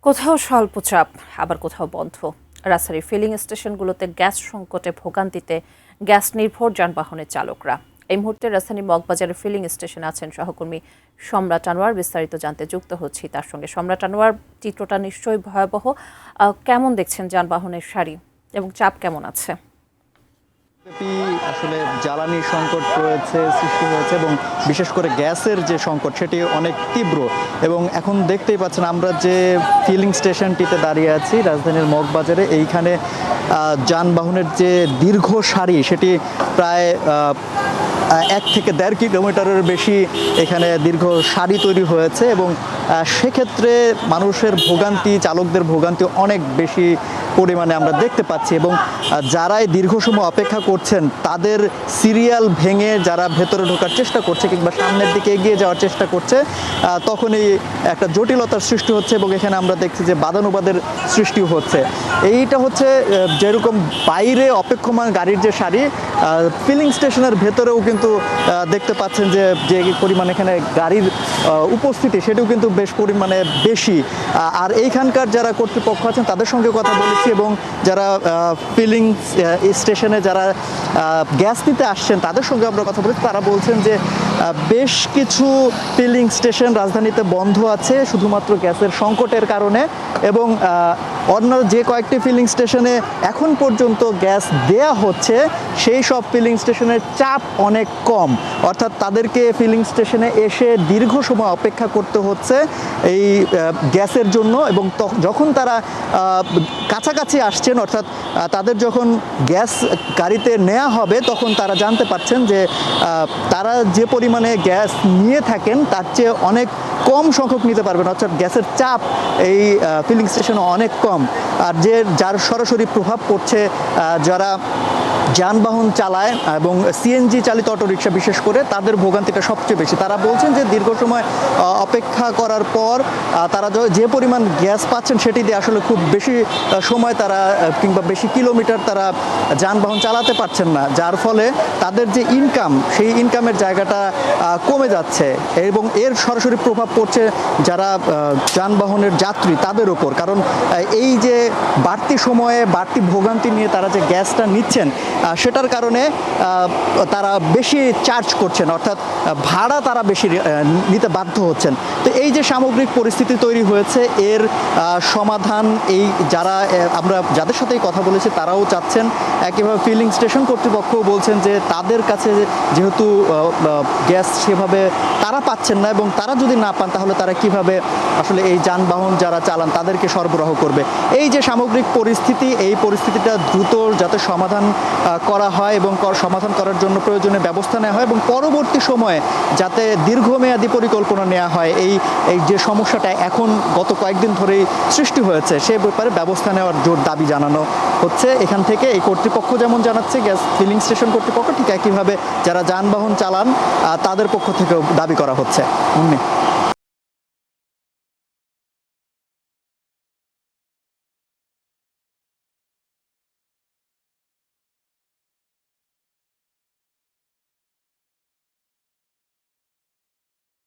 কোথাও স্বল্প চাপ, আবার কোথাও বন্ধ। রাজধানীর ফিলিং স্টেশনগুলোতে গ্যাস সংকটে ভোগান্তিতে গ্যাস নির্ভর যানবাহনের চালকরা। এই মুহূর্তে রাজধানী মগবাজারের ফিলিং স্টেশনে আছেন সহকর্মী সম্রাট আনোয়ার। বিস্তারিত জানতে যুক্ত হচ্ছি তার সঙ্গে। সম্রাট আনোয়ার, চিত্রটা নিশ্চয়ই ভয়াবহ। কেমন দেখছেন যানবাহনের সারি এবং চাপ কেমন আছে? আসলে জ্বালানি সংকট সৃষ্টি হয়েছে এবং বিশেষ করে গ্যাসের যে সংকট সেটি অনেক তীব্র। এবং এখন দেখতেই পাচ্ছেন আমরা যে ফিলিং স্টেশনটিতে দাঁড়িয়ে আছি রাজধানীর মগবাজারে, এইখানে যানবাহনের যে দীর্ঘ সারি সেটি প্রায় 1 থেকে 1.5 কিলোমিটারের বেশি এখানে দীর্ঘ সারি তৈরি হয়েছে এবং সেক্ষেত্রে মানুষের ভোগান্তি, চালকদের ভোগান্তি অনেক বেশি পরিমাণে আমরা দেখতে পাচ্ছি। এবং যারাই দীর্ঘ সময় অপেক্ষা করছেন তাদের সিরিয়াল ভেঙে যারা ভেতরে ঢোকার চেষ্টা করছে কিংবা সামনের দিকে এগিয়ে যাওয়ার চেষ্টা করছে, তখনই একটা জটিলতার সৃষ্টি হচ্ছে এবং এখানে আমরা দেখছি যে বাদানুবাদের সৃষ্টি হচ্ছে। এইটা হচ্ছে যেরকম বাইরে অপেক্ষমান গাড়ির যে সারি, ফিলিং স্টেশনের ভেতরেও কিন্তু দেখতে পাচ্ছেন যে যে পরিমাণ এখানে গাড়ির উপস্থিতি সেটাও কিন্তু বেশ পরিমাণে বেশি। আর এইখানকার যারা কর্তৃপক্ষ আছেন তাদের সঙ্গে কথা বলেছি এবং যারা ফিলিং স্টেশনে যারা গ্যাস নিতে আসছেন তাদের সঙ্গে আমরা কথা বলেছি। তারা বলছেন যে বেশ কিছু ফিলিং স্টেশন রাজধানীতে বন্ধ আছে শুধুমাত্র গ্যাসের সংকটের কারণে, এবং অন্য যে কয়েকটি ফিলিং স্টেশনে এখন পর্যন্ত গ্যাস দেয়া হচ্ছে সেই সব ফিলিং স্টেশনের চাপ অনেক কম, অর্থাৎ তাদেরকে ফিলিং স্টেশনে এসে দীর্ঘ সময় অপেক্ষা করতে হচ্ছে এই গ্যাসের জন্য। এবং যখন তারা কাছাকাছি আসছেন, অর্থাৎ তাদের যখন গ্যাস গাড়িতে নেওয়া হবে, তখন তারা জানতে পারছেন যে তারা যে পরিমাণে গ্যাস নিয়ে থাকেন তার চেয়ে অনেক কম সংখ্যক নিতে পারবেন, অর্থাৎ গ্যাসের চাপ এই ফিলিং স্টেশনে অনেক কম। আর যার সরাসরি প্রভাব পড়ছে যারা যানবাহন চালায় এবং সিএনজি চালিত অটোরিকশা বিশেষ করে, তাদের ভোগান্তিটা সবচেয়ে বেশি। তারা বলছেন যে দীর্ঘ সময় অপেক্ষা করার পর তারা যে পরিমাণ গ্যাস পাচ্ছেন সেটি দিয়ে আসলে খুব বেশি সময় তারা কিংবা বেশি কিলোমিটার তারা যানবাহন চালাতে পারছেন না, যার ফলে তাদের যে ইনকাম সেই ইনকামের জায়গাটা কমে যাচ্ছে এবং এর সরাসরি প্রভাব পড়ছে যারা যানবাহনের যাত্রী তাদের ওপর। কারণ এই যে বাড়তি সময়ে বাড়তি ভোগান্তি নিয়ে তারা যে গ্যাসটা নিচ্ছেন সেটার কারণে তারা বেশি চার্জ করছেন, অর্থাৎ ভাড়া তারা বেশি নিতে বাধ্য হচ্ছেন। তো এই যে সামগ্রিক পরিস্থিতি তৈরি হয়েছে, এর সমাধান এই যারা আমরা যাদের সাথেই কথা বলেছি তারাও চাচ্ছেন। একইভাবে ফিলিং স্টেশন কর্তৃপক্ষও বলছেন যে তাদের কাছে যেহেতু গ্যাস সেভাবে তারা পাচ্ছেন না এবং তারা যদি না পান তাহলে তারা কিভাবে আসলে এই যানবাহন যারা চালান তাদেরকে সরবরাহ করবে। এই যে সামগ্রিক পরিস্থিতি, এই পরিস্থিতিটা দ্রুত যাতে সমাধান করা হয় এবং সমাধান করার জন্য প্রয়োজনীয় ব্যবস্থা নেওয়া হয় এবং পরবর্তী সময়ে যাতে দীর্ঘমেয়াদী পরিকল্পনা নেওয়া হয়। এই যে সমস্যাটা এখন গত কয়েকদিন ধরেই সৃষ্টি হয়েছে সে ব্যাপারে ব্যবস্থা নেওয়ার জোর দাবি জানানো হচ্ছে এখান থেকে। এই কর্তৃপক্ষ যেমন জানাচ্ছে, গ্যাস ফিলিং স্টেশন কর্তৃপক্ষ, ঠিক একইভাবে যারা যানবাহন চালান তাদের পক্ষ থেকেও দাবি করা হচ্ছে।